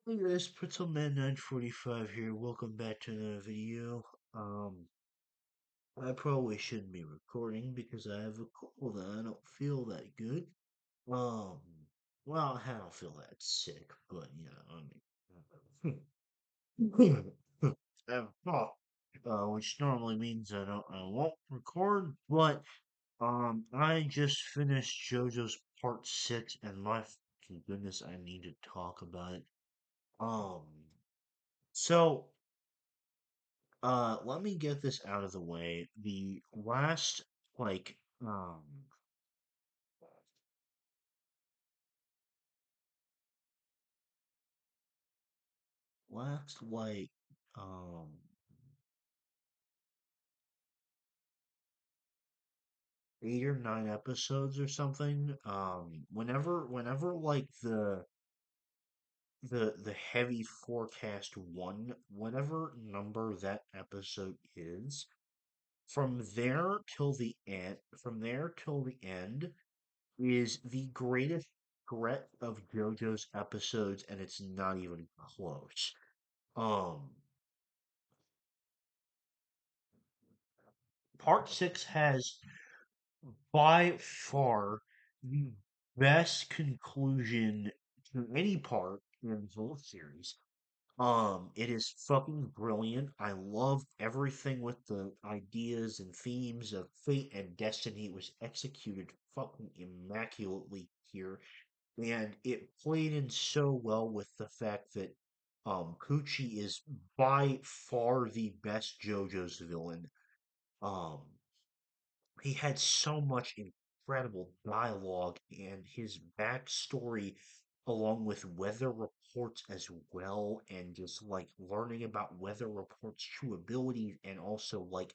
Hey guys, Pretzelman 945 here. Welcome back to another video. I probably shouldn't be recording because I have a cold and I don't feel that good. Um, well, I don't feel that sick, but I have a cough, which normally means I won't record. But I just finished JoJo's Part 6, and my fucking goodness, I need to talk about it. Um, so. Let me get this out of the way. The last, like, last, like, um, 8 or 9 episodes or something. Whenever, like, the heavy forecast one, whatever number that episode is, from there till the end, is the greatest threat of JoJo's episodes, and it's not even close. Um, Part 6 has by far the best conclusion to any part in the whole series. It is fucking brilliant. I love everything with the ideas and themes of fate and destiny. It was executed fucking immaculately here. And it played in so well with the fact that Poochie is by far the best JoJo's villain. Um, he had so much incredible dialogue, and his backstory, along with weather reports as well, and just like learning about weather reports' true abilities, and also like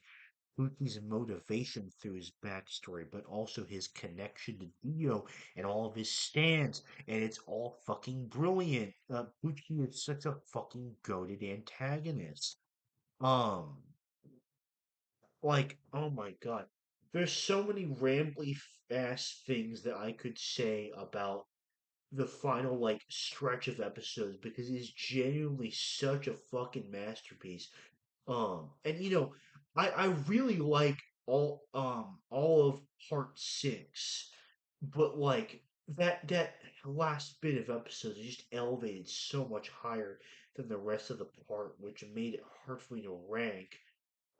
Pookie's motivation through his backstory, but also his connection to Dio and all of his stands, and it's all fucking brilliant. Pookie is such a fucking goated antagonist. Um, oh my god. There's so many rambly ass things that I could say about the final like stretch of episodes because it is genuinely such a fucking masterpiece. And I really like all of part 6, but like that last bit of episodes is just elevated so much higher than the rest of the part, which made it hard for me to rank.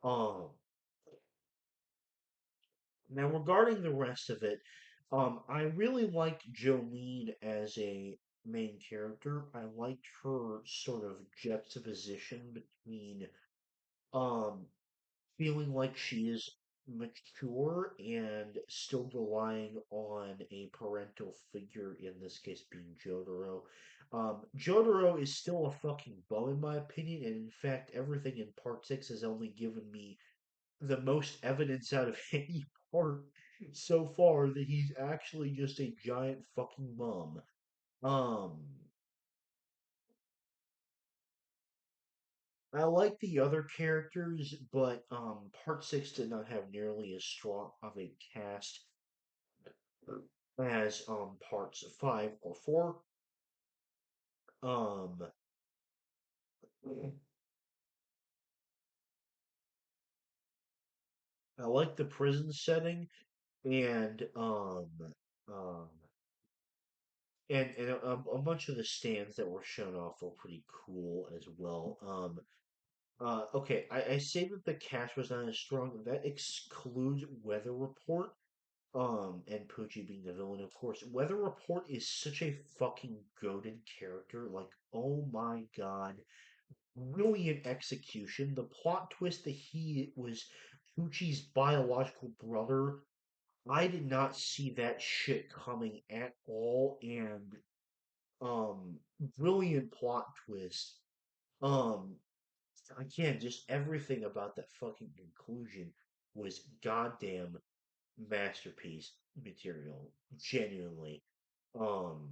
Um, Now, regarding the rest of it, I really liked Jolene as a main character. I liked her sort of juxtaposition between um feeling like she is mature and still relying on a parental figure, in this case being Jotaro. Jotaro is still a fucking bum in my opinion, and in fact, everything in part 6 has only given me the most evidence out of any part so far that he's actually just a giant fucking bum. Um, I like the other characters, but part 6 did not have nearly as strong of a cast as parts 5 or 4. Um, I like the prison setting and um and a bunch of the stands that were shown off were pretty cool as well. Okay, I say that the cast was not as strong. That excludes Weather Report, and Poochie being the villain, of course. Weather Report is such a fucking goated character. Like, oh my god. Brilliant execution. The plot twist that he was Poochie's biological brother. I did not see that shit coming at all, and um, brilliant plot twist. Um, Again, just everything about that fucking conclusion was goddamn masterpiece material. Genuinely. Um,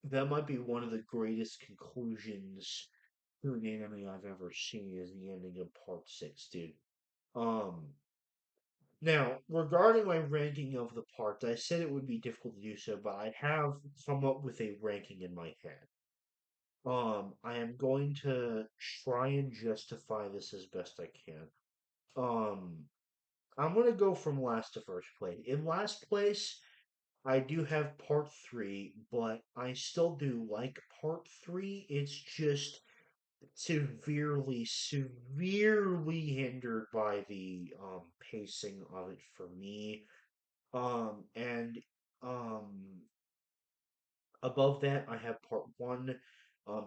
that might be one of the greatest conclusions to an anime I've ever seen is the ending of part 6, dude. Um, Now, regarding my ranking of the parts, I said it would be difficult to do so, but I have come up with a ranking in my head. I am going to try and justify this as best I can. Um, I'm gonna go from last to first place. In last place, I do have part three, but I still do like part three. It's just severely hindered by the pacing of it for me. And um above that, I have part one,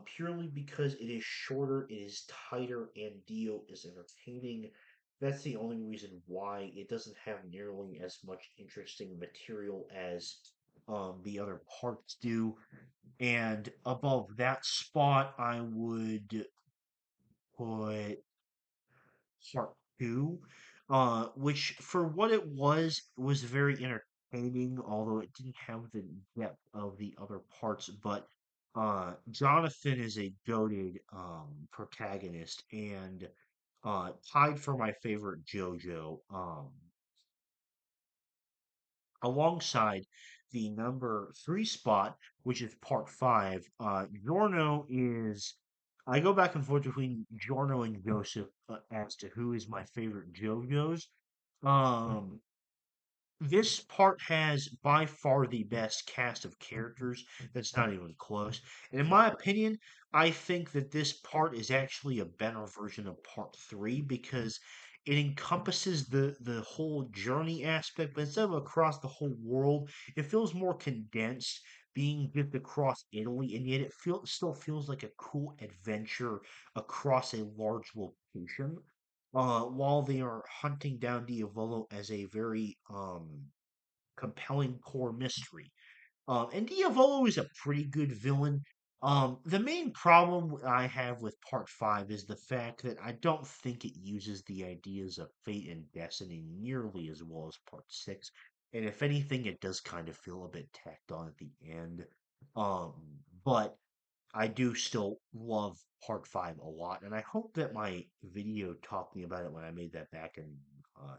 purely because it is shorter, it is tighter, and Dio is entertaining. That's the only reason why it doesn't have nearly as much interesting material as the other parts do. And above that spot, I would put part two, which for what it was very entertaining, although it didn't have the depth of the other parts. But Jonathan is a goated protagonist and tied for my favorite JoJo. Alongside the number three spot, which is part five, Giorno is. I go back and forth between Giorno and Joseph as to who is my favorite JoJo's. Um, this part has by far the best cast of characters. That's not even close. And in my opinion, I think that this part is actually a better version of part three because it encompasses the whole journey aspect, but instead of across the whole world, it feels more condensed, being just across Italy, and yet still feels like a cool adventure across a large location. While they are hunting down Diavolo as a very compelling core mystery. And Diavolo is a pretty good villain. The main problem I have with part five is the fact that I don't think it uses the ideas of fate and destiny nearly as well as part six. And if anything, it does kind of feel a bit tacked on at the end. Um, but I do still love part five a lot, and I hope that my video talking about it when I made that back in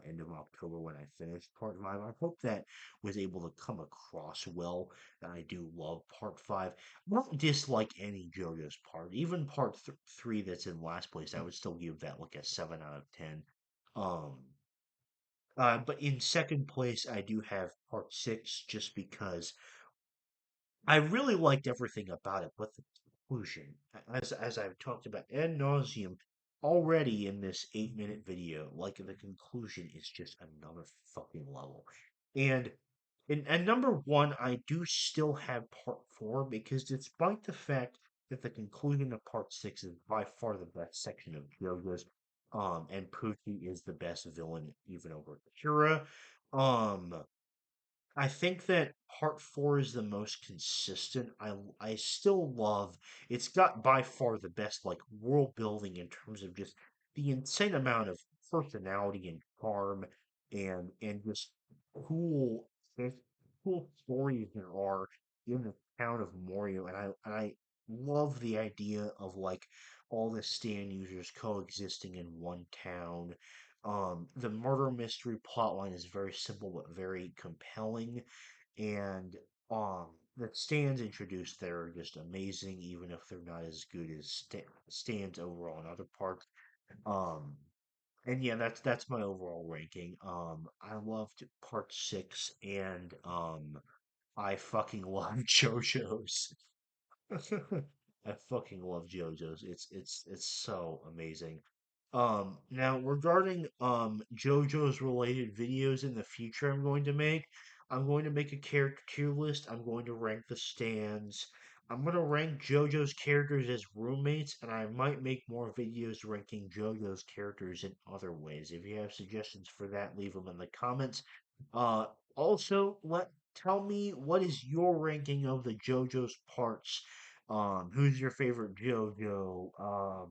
end of October when I finished part five, I hope that was able to come across well. That I do love part five. I don't dislike any JoJo's part, even part three that's in last place. I would still give that like a 7 out of 10. Um, but in second place, I do have part six just because I really liked everything about it, but the conclusion, as I've talked about ad nauseum already in this 8 minute video, like the conclusion is just another fucking level. And and number one, I do still have part four because despite the fact that the conclusion of part six is by far the best section of JoJo's, and Poochie is the best villain even over Kira. Um, I think that part four is the most consistent. I still love it's got by far the best like world building in terms of just the insane amount of personality and charm and just cool just cool stories there are in the town of Morio and I love the idea of like all the stand users coexisting in one town. The murder mystery plotline is very simple but very compelling, and the stands introduced there are just amazing, even if they're not as good as stands overall in other parts. Um, and yeah, that's my overall ranking. I loved part six, and I fucking love JoJo's. I fucking love JoJo's. It's so amazing. Now regarding JoJo's related videos in the future I'm going to make a character tier list. I'm going to rank the stands. I'm going to rank JoJo's characters as roommates, and I might make more videos ranking JoJo's characters in other ways. If you have suggestions for that, leave them in the comments. Uh, Also, tell me what is your ranking of the JoJo's parts. Who's your favorite JoJo?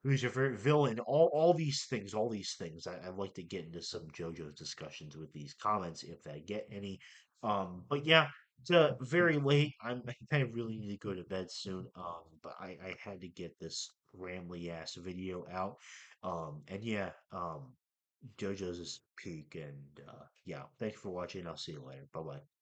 Who's your favorite villain? All these things, all these things. I'd like to get into some JoJo's discussions with these comments if I get any. But yeah, it's very late. I kind of really need to go to bed soon. But I had to get this rambly ass video out. And yeah, JoJo's is peak. And yeah, thanks for watching. I'll see you later. Bye bye.